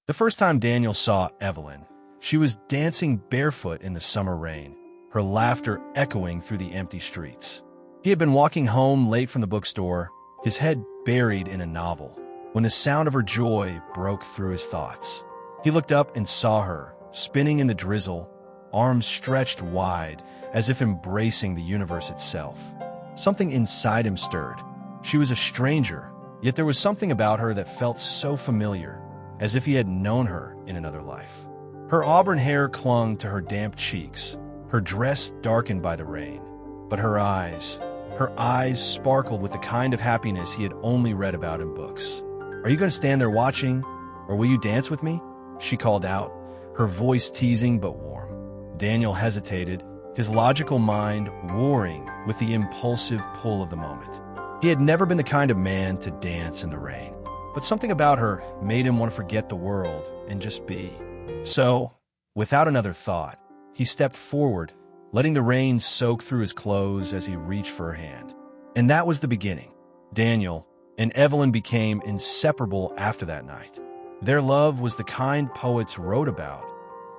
The first time Daniel saw Evelyn, she was dancing barefoot in the summer rain, her laughter echoing through the empty streets. He had been walking home late from the bookstore, his head buried in a novel, when the sound of her joy broke through his thoughts. He looked up and saw her, spinning in the drizzle, arms stretched wide, as if embracing the universe itself. Something inside him stirred. She was a stranger, yet there was something about her that felt so familiar, as if he had known her in another life. Her auburn hair clung to her damp cheeks, her dress darkened by the rain, but her eyes sparkled with the kind of happiness he had only read about in books. "Are you going to stand there watching, or will you dance with me?" she called out, her voice teasing but warm. Daniel hesitated, his logical mind warring with the impulsive pull of the moment. He had never been the kind of man to dance in the rain, but something about her made him want to forget the world and just be. So, without another thought, he stepped forward, letting the rain soak through his clothes as he reached for her hand. And that was the beginning. Daniel and Evelyn became inseparable after that night. Their love was the kind poets wrote about,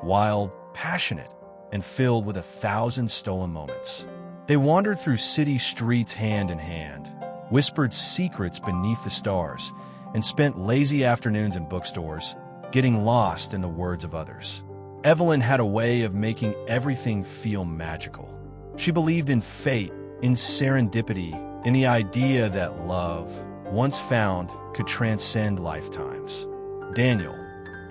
wild, passionate, and filled with 1,000 stolen moments. They wandered through city streets hand in hand, whispered secrets beneath the stars, and spent lazy afternoons in bookstores, getting lost in the words of others. Evelyn had a way of making everything feel magical. She believed in fate, in serendipity, in the idea that love, once found, could transcend lifetimes. Daniel,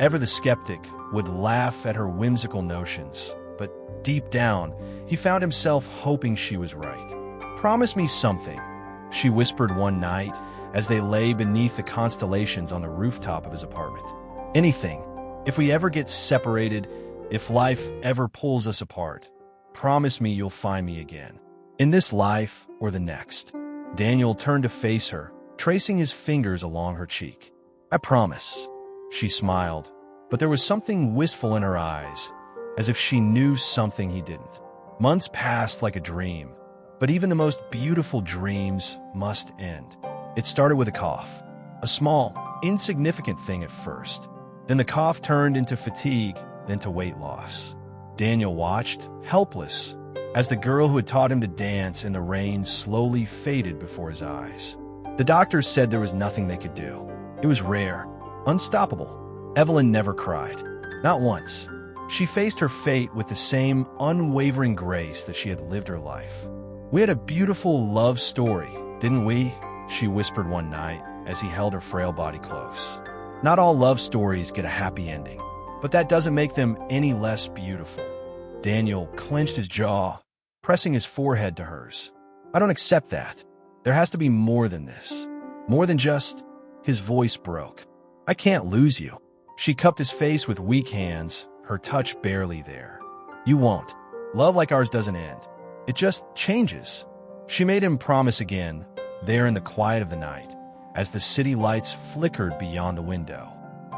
ever the skeptic, would laugh at her whimsical notions, but deep down, he found himself hoping she was right. "Promise me something," she whispered one night as they lay beneath the constellations on the rooftop of his apartment. "Anything. If we ever get separated, if life ever pulls us apart, promise me you'll find me again. In this life or the next." Daniel turned to face her, tracing his fingers along her cheek. "I promise." She smiled, but there was something wistful in her eyes, as if she knew something he didn't. Months passed like a dream, but even the most beautiful dreams must end. It started with a cough, a small, insignificant thing at first. Then the cough turned into fatigue, then to weight loss. Daniel watched, helpless, as the girl who had taught him to dance in the rain slowly faded before his eyes. The doctors said there was nothing they could do. It was rare, unstoppable. Evelyn never cried. Not once. She faced her fate with the same unwavering grace that she had lived her life. "We had a beautiful love story, didn't we?" she whispered one night as he held her frail body close. "Not all love stories get a happy ending, but that doesn't make them any less beautiful." Daniel clenched his jaw, pressing his forehead to hers. "I don't accept that. There has to be more than this. More than just—" His voice broke. "I can't lose you." She cupped his face with weak hands, her touch barely there. "You won't. Love like ours doesn't end. It just changes." She made him promise again, there in the quiet of the night, as the city lights flickered beyond the window.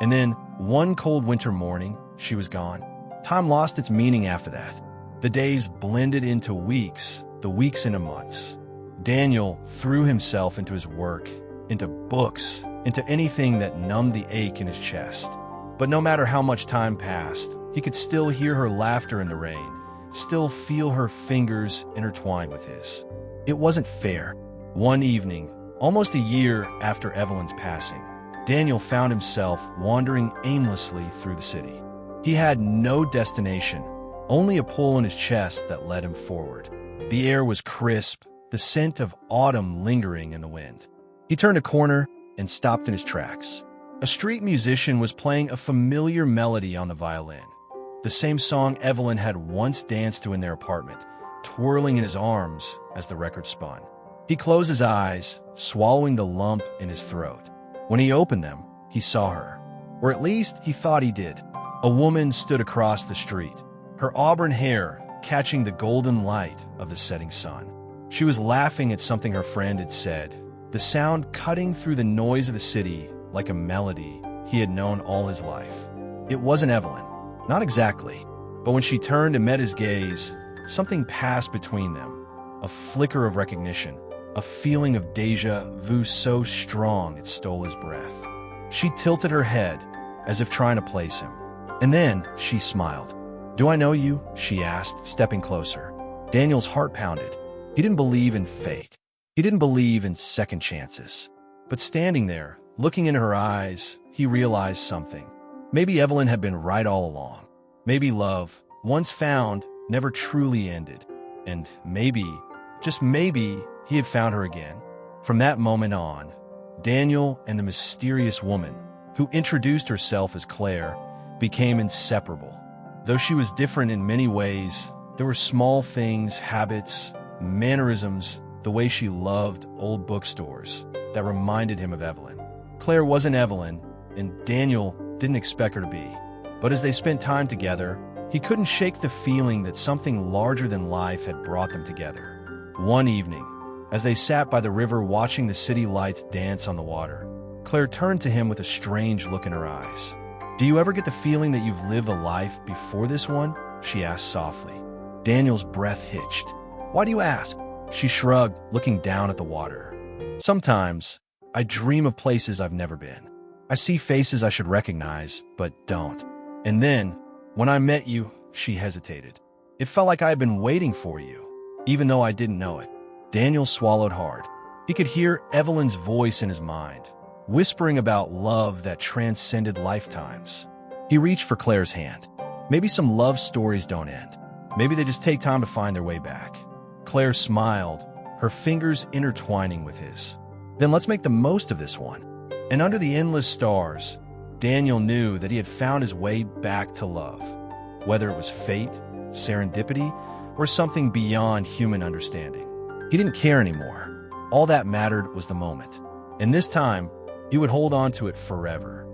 And then, one cold winter morning, she was gone. Time lost its meaning after that. The days blended into weeks, the weeks into months. Daniel threw himself into his work, into books, into anything that numbed the ache in his chest. But no matter how much time passed, he could still hear her laughter in the rain, still feel her fingers intertwined with his. It wasn't fair. One evening, almost a year after Evelyn's passing, Daniel found himself wandering aimlessly through the city. He had no destination, only a pull in his chest that led him forward. The air was crisp, the scent of autumn lingering in the wind. He turned a corner and stopped in his tracks. A street musician was playing a familiar melody on the violin, the same song Evelyn had once danced to in their apartment, twirling in his arms as the record spun. He closed his eyes, swallowing the lump in his throat. When he opened them, he saw her, or at least he thought he did. A woman stood across the street, her auburn hair catching the golden light of the setting sun. She was laughing at something her friend had said, the sound cutting through the noise of the city like a melody he had known all his life. It wasn't Evelyn. Not exactly. But when she turned and met his gaze, something passed between them. A flicker of recognition, a feeling of déjà vu so strong it stole his breath. She tilted her head, as if trying to place him. And then she smiled. "Do I know you?" she asked, stepping closer. Daniel's heart pounded. He didn't believe in fate. He didn't believe in second chances. But standing there, looking into her eyes, he realized something. Maybe Evelyn had been right all along. Maybe love, once found, never truly ended. And maybe, just maybe, he had found her again. From that moment on, Daniel and the mysterious woman, who introduced herself as Claire, became inseparable. Though she was different in many ways, there were small things, habits, mannerisms, the way she loved old bookstores, that reminded him of Evelyn. Claire wasn't Evelyn, and Daniel didn't expect her to be. But as they spent time together, he couldn't shake the feeling that something larger than life had brought them together. One evening, as they sat by the river watching the city lights dance on the water, Claire turned to him with a strange look in her eyes. "Do you ever get the feeling that you've lived a life before this one?" she asked softly. Daniel's breath hitched. "Why do you ask?" She shrugged, looking down at the water. "Sometimes, I dream of places I've never been. I see faces I should recognize, but don't. And then, when I met you," she hesitated, "it felt like I had been waiting for you, even though I didn't know it." Daniel swallowed hard. He could hear Evelyn's voice in his mind, whispering about love that transcended lifetimes. He reached for Claire's hand. Maybe some love stories don't end. Maybe they just take time to find their way back. Claire smiled, her fingers intertwining with his. "Then let's make the most of this one." And under the endless stars, Daniel knew that he had found his way back to love. Whether it was fate, serendipity, or something beyond human understanding. He didn't care anymore. All that mattered was the moment. And this time, he would hold on to it forever.